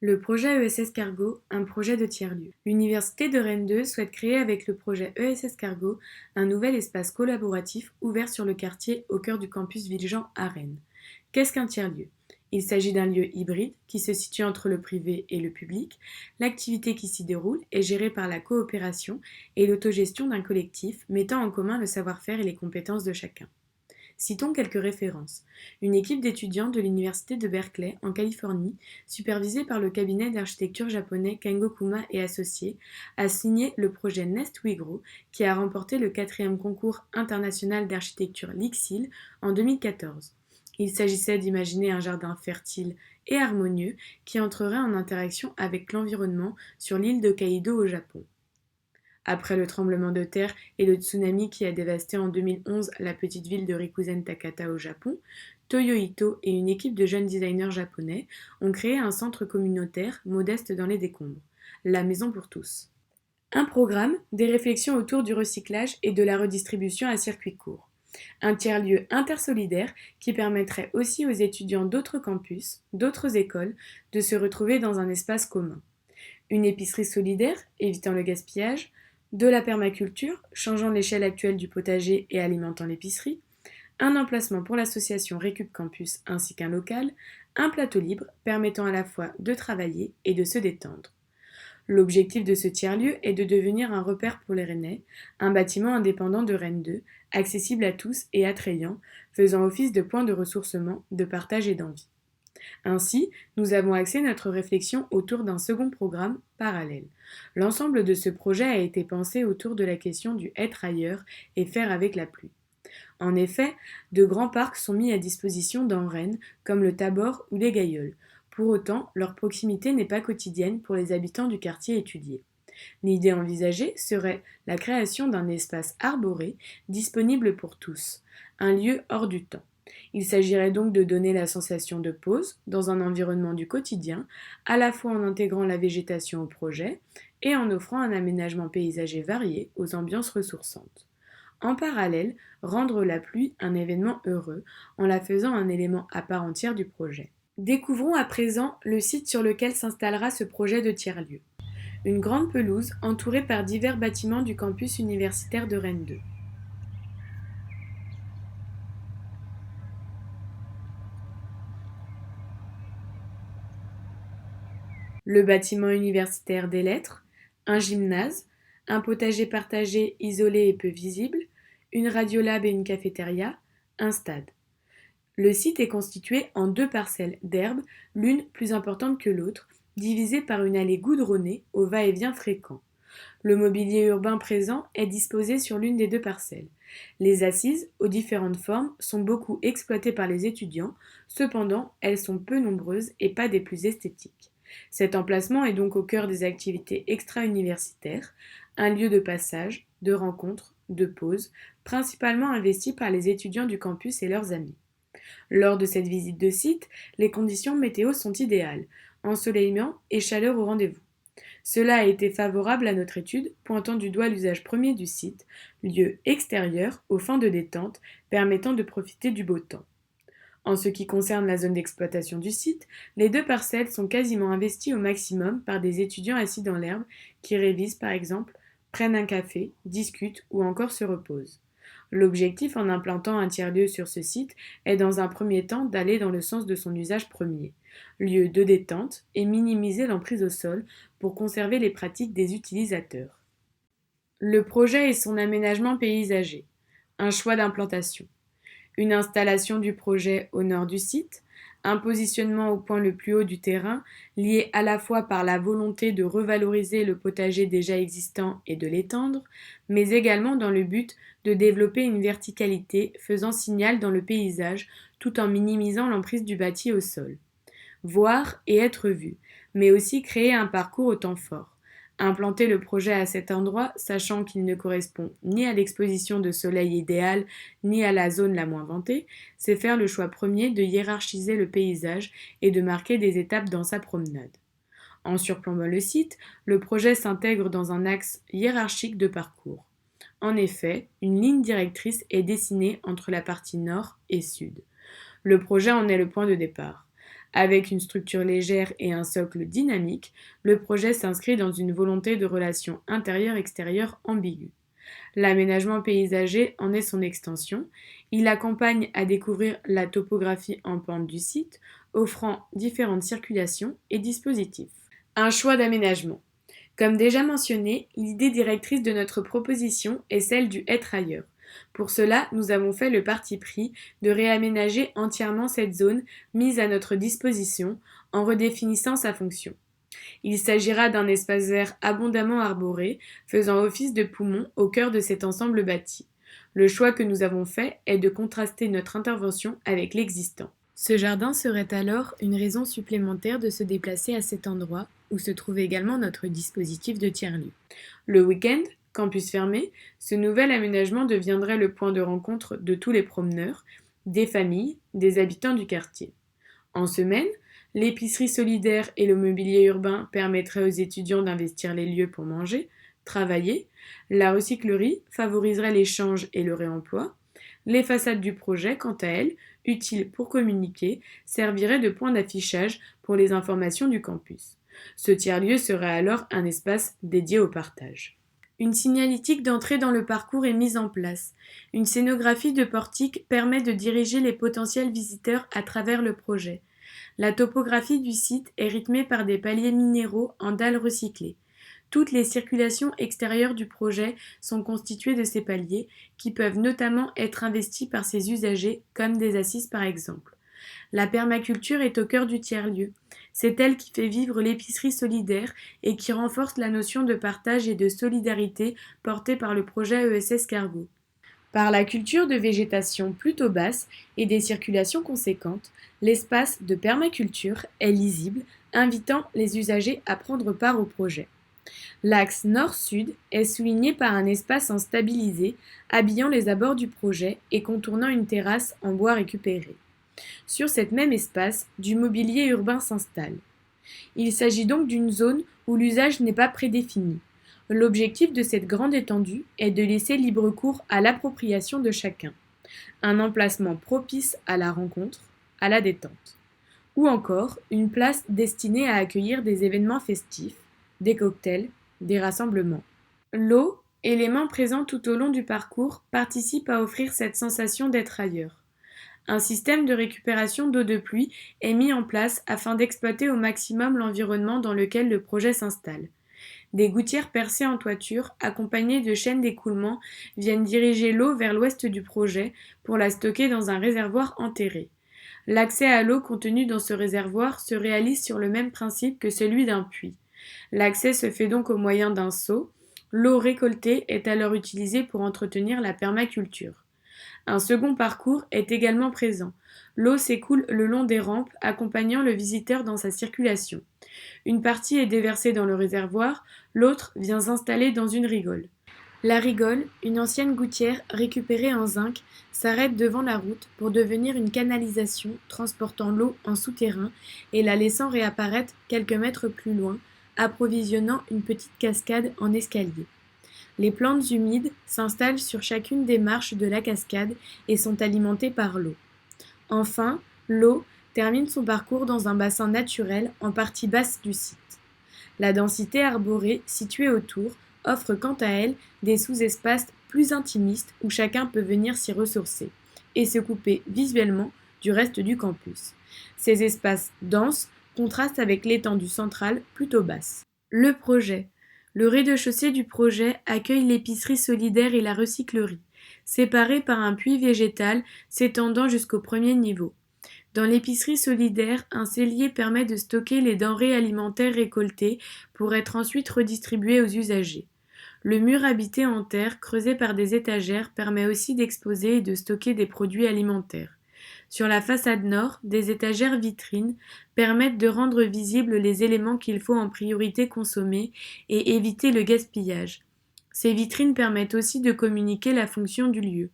Le projet ESS Cargo, un projet de tiers-lieu. L'Université de Rennes 2 souhaite créer avec le projet ESS Cargo un nouvel espace collaboratif ouvert sur le quartier au cœur du campus Villejean à Rennes. Qu'est-ce qu'un tiers-lieu? Il s'agit d'un lieu hybride qui se situe entre le privé et le public. L'activité qui s'y déroule est gérée par la coopération et l'autogestion d'un collectif mettant en commun le savoir-faire et les compétences de chacun. Citons quelques références. Une équipe d'étudiants de l'université de Berkeley, en Californie, supervisée par le cabinet d'architecture japonais Kengokuma et Associés, a signé le projet Nest Wigro, qui a remporté le 4e concours international d'architecture Lixil en 2014. Il s'agissait d'imaginer un jardin fertile et harmonieux qui entrerait en interaction avec l'environnement sur l'île d'Hokkaido au Japon. Après le tremblement de terre et le tsunami qui a dévasté en 2011 la petite ville de Rikuzen-Takata au Japon, Toyo Ito et une équipe de jeunes designers japonais ont créé un centre communautaire modeste dans les décombres, la Maison pour tous. Un programme, des réflexions autour du recyclage et de la redistribution à circuit court. Un tiers-lieu intersolidaire qui permettrait aussi aux étudiants d'autres campus, d'autres écoles, de se retrouver dans un espace commun. Une épicerie solidaire, évitant le gaspillage, de la permaculture, changeant l'échelle actuelle du potager et alimentant l'épicerie, un emplacement pour l'association Récup Campus ainsi qu'un local, un plateau libre permettant à la fois de travailler et de se détendre. L'objectif de ce tiers-lieu est de devenir un repère pour les Rennais, un bâtiment indépendant de Rennes 2, accessible à tous et attrayant, faisant office de point de ressourcement, de partage et d'envie. Ainsi, nous avons axé notre réflexion autour d'un second programme parallèle. L'ensemble de ce projet a été pensé autour de la question du être ailleurs et faire avec la pluie. En effet, de grands parcs sont mis à disposition dans Rennes, comme le Tabor ou les Gailleuls. Pour autant, leur proximité n'est pas quotidienne pour les habitants du quartier étudié. L'idée envisagée serait la création d'un espace arboré disponible pour tous, un lieu hors du temps. Il s'agirait donc de donner la sensation de pause dans un environnement du quotidien, à la fois en intégrant la végétation au projet et en offrant un aménagement paysager varié aux ambiances ressourçantes. En parallèle, rendre la pluie un événement heureux en la faisant un élément à part entière du projet. Découvrons à présent le site sur lequel s'installera ce projet de tiers-lieu. Une grande pelouse entourée par divers bâtiments du campus universitaire de Rennes 2. Le bâtiment universitaire des lettres, un gymnase, un potager partagé isolé et peu visible, une radiolab et une cafétéria, un stade. Le site est constitué en 2 parcelles d'herbe, l'une plus importante que l'autre, divisée par une allée goudronnée au va-et-vient fréquent. Le mobilier urbain présent est disposé sur l'une des 2 parcelles. Les assises, aux différentes formes, sont beaucoup exploitées par les étudiants, cependant elles sont peu nombreuses et pas des plus esthétiques. Cet emplacement est donc au cœur des activités extra-universitaires, un lieu de passage, de rencontre, de pause, principalement investi par les étudiants du campus et leurs amis. Lors de cette visite de site, les conditions météo sont idéales, ensoleillement et chaleur au rendez-vous. Cela a été favorable à notre étude, pointant du doigt l'usage premier du site, lieu extérieur aux fins de détente permettant de profiter du beau temps. En ce qui concerne la zone d'exploitation du site, les 2 parcelles sont quasiment investies au maximum par des étudiants assis dans l'herbe qui révisent par exemple, prennent un café, discutent ou encore se reposent. L'objectif en implantant un tiers-lieu sur ce site est dans un premier temps d'aller dans le sens de son usage premier, lieu de détente, et minimiser l'emprise au sol pour conserver les pratiques des utilisateurs. Le projet et son aménagement paysager. Un choix d'implantation. Une installation du projet au nord du site, un positionnement au point le plus haut du terrain, lié à la fois par la volonté de revaloriser le potager déjà existant et de l'étendre, mais également dans le but de développer une verticalité faisant signal dans le paysage tout en minimisant l'emprise du bâti au sol. Voir et être vu, mais aussi créer un parcours au temps fort. Implanter le projet à cet endroit, sachant qu'il ne correspond ni à l'exposition de soleil idéale, ni à la zone la moins vantée, c'est faire le choix premier de hiérarchiser le paysage et de marquer des étapes dans sa promenade. En surplombant le site, le projet s'intègre dans un axe hiérarchique de parcours. En effet, une ligne directrice est dessinée entre la partie nord et sud. Le projet en est le point de départ. Avec une structure légère et un socle dynamique, le projet s'inscrit dans une volonté de relation intérieure-extérieure ambiguë. L'aménagement paysager en est son extension. Il accompagne à découvrir la topographie en pente du site, offrant différentes circulations et dispositifs. Un choix d'aménagement. Comme déjà mentionné, l'idée directrice de notre proposition est celle du être ailleurs. Pour cela, nous avons fait le parti pris de réaménager entièrement cette zone mise à notre disposition en redéfinissant sa fonction. Il s'agira d'un espace vert abondamment arboré, faisant office de poumon au cœur de cet ensemble bâti. Le choix que nous avons fait est de contraster notre intervention avec l'existant. Ce jardin serait alors une raison supplémentaire de se déplacer à cet endroit où se trouve également notre dispositif de tiers-lieu. Le week-end, campus fermé, ce nouvel aménagement deviendrait le point de rencontre de tous les promeneurs, des familles, des habitants du quartier. En semaine, l'épicerie solidaire et le mobilier urbain permettraient aux étudiants d'investir les lieux pour manger, travailler. La recyclerie favoriserait l'échange et le réemploi. Les façades du projet, quant à elles, utiles pour communiquer, serviraient de point d'affichage pour les informations du campus. Ce tiers-lieu serait alors un espace dédié au partage. Une signalétique d'entrée dans le parcours est mise en place. Une scénographie de portique permet de diriger les potentiels visiteurs à travers le projet. La topographie du site est rythmée par des paliers minéraux en dalles recyclées. Toutes les circulations extérieures du projet sont constituées de ces paliers, qui peuvent notamment être investis par ses usagers, comme des assises par exemple. La permaculture est au cœur du tiers-lieu. C'est elle qui fait vivre l'épicerie solidaire et qui renforce la notion de partage et de solidarité portée par le projet ESS Cargo. Par la culture de végétation plutôt basse et des circulations conséquentes, l'espace de permaculture est lisible, invitant les usagers à prendre part au projet. L'axe nord-sud est souligné par un espace en stabilisé, habillant les abords du projet et contournant une terrasse en bois récupéré. Sur cet même espace, du mobilier urbain s'installe. Il s'agit donc d'une zone où l'usage n'est pas prédéfini. L'objectif de cette grande étendue est de laisser libre cours à l'appropriation de chacun. Un emplacement propice à la rencontre, à la détente. Ou encore une place destinée à accueillir des événements festifs, des cocktails, des rassemblements. L'eau, élément présent tout au long du parcours, participe à offrir cette sensation d'être ailleurs. Un système de récupération d'eau de pluie est mis en place afin d'exploiter au maximum l'environnement dans lequel le projet s'installe. Des gouttières percées en toiture, accompagnées de chaînes d'écoulement, viennent diriger l'eau vers l'ouest du projet pour la stocker dans un réservoir enterré. L'accès à l'eau contenue dans ce réservoir se réalise sur le même principe que celui d'un puits. L'accès se fait donc au moyen d'un seau. L'eau récoltée est alors utilisée pour entretenir la permaculture. Un second parcours est également présent. L'eau s'écoule le long des rampes, accompagnant le visiteur dans sa circulation. Une partie est déversée dans le réservoir, l'autre vient s'installer dans une rigole. La rigole, une ancienne gouttière récupérée en zinc, s'arrête devant la route pour devenir une canalisation transportant l'eau en souterrain et la laissant réapparaître quelques mètres plus loin, approvisionnant une petite cascade en escalier. Les plantes humides s'installent sur chacune des marches de la cascade et sont alimentées par l'eau. Enfin, l'eau termine son parcours dans un bassin naturel en partie basse du site. La densité arborée située autour offre quant à elle des sous-espaces plus intimistes où chacun peut venir s'y ressourcer et se couper visuellement du reste du campus. Ces espaces denses contrastent avec l'étendue centrale plutôt basse. Le projet. Le rez-de-chaussée du projet accueille l'épicerie solidaire et la recyclerie, séparés par un puits végétal s'étendant jusqu'au premier niveau. Dans l'épicerie solidaire, un cellier permet de stocker les denrées alimentaires récoltées pour être ensuite redistribuées aux usagers. Le mur habité en terre, creusé par des étagères, permet aussi d'exposer et de stocker des produits alimentaires. Sur la façade nord, des étagères vitrines permettent de rendre visibles les éléments qu'il faut en priorité consommer et éviter le gaspillage. Ces vitrines permettent aussi de communiquer la fonction du lieu.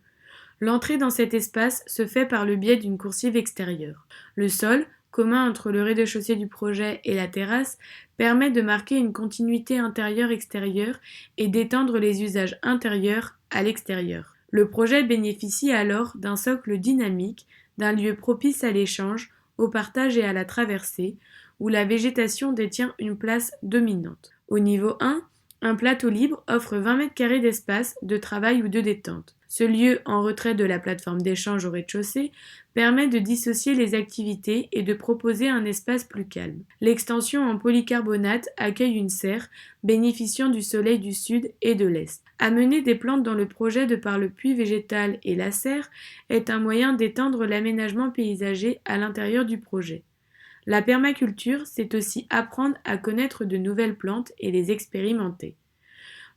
L'entrée dans cet espace se fait par le biais d'une coursive extérieure. Le sol, commun entre le rez-de-chaussée du projet et la terrasse, permet de marquer une continuité intérieure-extérieure et d'étendre les usages intérieurs à l'extérieur. Le projet bénéficie alors d'un socle dynamique, d'un lieu propice à l'échange, au partage et à la traversée, où la végétation détient une place dominante. Au niveau 1, un plateau libre offre 20 mètres carrés d'espace de travail ou de détente. Ce lieu, en retrait de la plateforme d'échange au rez-de-chaussée, permet de dissocier les activités et de proposer un espace plus calme. L'extension en polycarbonate accueille une serre bénéficiant du soleil du sud et de l'est. Amener des plantes dans le projet de par le puits végétal et la serre est un moyen d'étendre l'aménagement paysager à l'intérieur du projet. La permaculture, c'est aussi apprendre à connaître de nouvelles plantes et les expérimenter.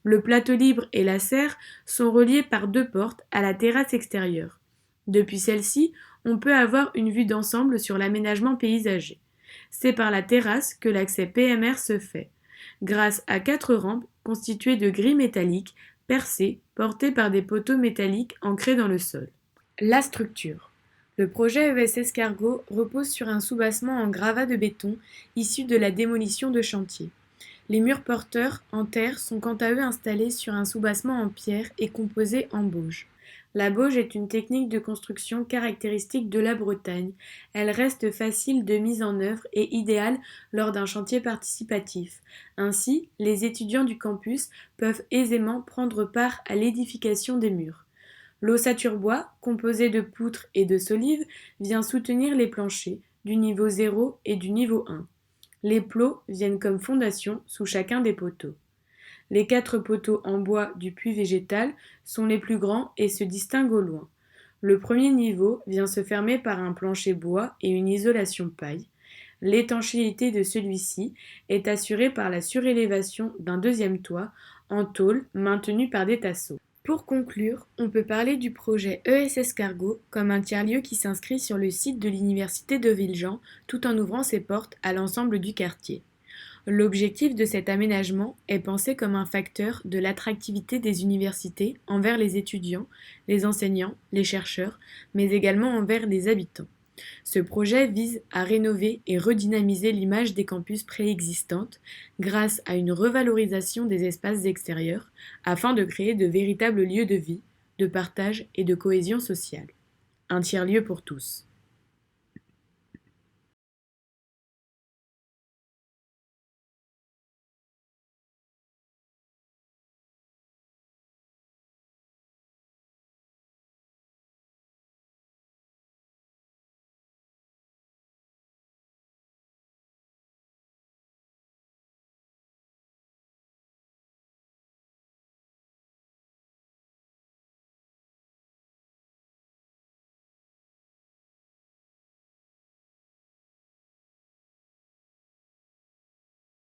Le plateau libre et la serre sont reliés par 2 portes à la terrasse extérieure. Depuis celle-ci, on peut avoir une vue d'ensemble sur l'aménagement paysager. C'est par la terrasse que l'accès PMR se fait, grâce à 4 rampes constituées de grilles métalliques percées, portées par des poteaux métalliques ancrés dans le sol. La structure. Le projet ESS Cargo repose sur un soubassement en gravats de béton issu de la démolition de chantier. Les murs porteurs en terre sont quant à eux installés sur un soubassement en pierre et composés en bauge. La bauge est une technique de construction caractéristique de la Bretagne. Elle reste facile de mise en œuvre et idéale lors d'un chantier participatif. Ainsi, les étudiants du campus peuvent aisément prendre part à l'édification des murs. L'ossature bois, composée de poutres et de solives, vient soutenir les planchers du niveau 0 et du niveau 1. Les plots viennent comme fondation sous chacun des poteaux. Les 4 poteaux en bois du puits végétal sont les plus grands et se distinguent au loin. Le premier niveau vient se fermer par un plancher bois et une isolation paille. L'étanchéité de celui-ci est assurée par la surélévation d'un deuxième toit en tôle maintenu par des tasseaux. Pour conclure, on peut parler du projet ESS Cargo comme un tiers-lieu qui s'inscrit sur le site de l'université de Villejean tout en ouvrant ses portes à l'ensemble du quartier. L'objectif de cet aménagement est pensé comme un facteur de l'attractivité des universités envers les étudiants, les enseignants, les chercheurs, mais également envers les habitants. Ce projet vise à rénover et redynamiser l'image des campus préexistantes grâce à une revalorisation des espaces extérieurs afin de créer de véritables lieux de vie, de partage et de cohésion sociale. Un tiers-lieu pour tous.